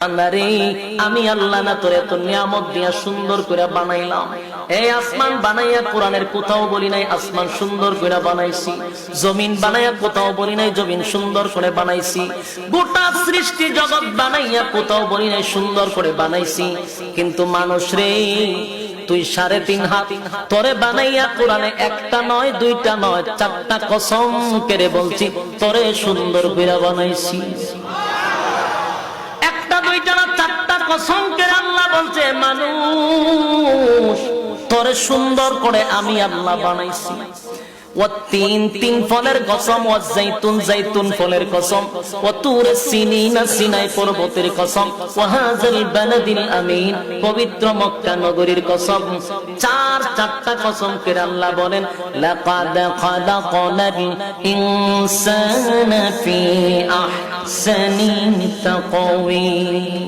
আল্লাহরে আমি আল্লাহ না তোরে এত নিয়ামত দিয়া সুন্দর করে বানাইলাম। এই আসমান বানাইয়া কোরআনের কোথাও বলি নাই আসমান সুন্দর করে বানাইছি, জমিন বানাইয়া কোথাও বলি নাই জমিন সুন্দর করে বানাইছি, গোটা সৃষ্টি জগৎ বানাইয়া কোথাও বলি নাই সুন্দর করে বানাইছি। কিন্তু মানুষ রে তুই 3.5 হাত তোরে বানাইয়া কোরআনে একটা নয় দুইটা নয় 4টা কসম করে বলছি তোরে সুন্দর করে বানাইছি। দুইটা না 4টা কসম করে আল্লাহ বলছে মানুষ তোরে সুন্দর করে আমি আল্লাহ বানাইছি। তিন ফলের কসম, জাইতুন ফলের কসম, তুরে সিনিনা সিনাই পর্বতের কসম, হাযাল বালাদিল আমিন পবিত্র মক্কা নগরীর কসম। 4টা কসম করে আল্লাহ বলেন লাকাদ খালাকনাল ইনসানা ফি আহসানি তাকওয়িম।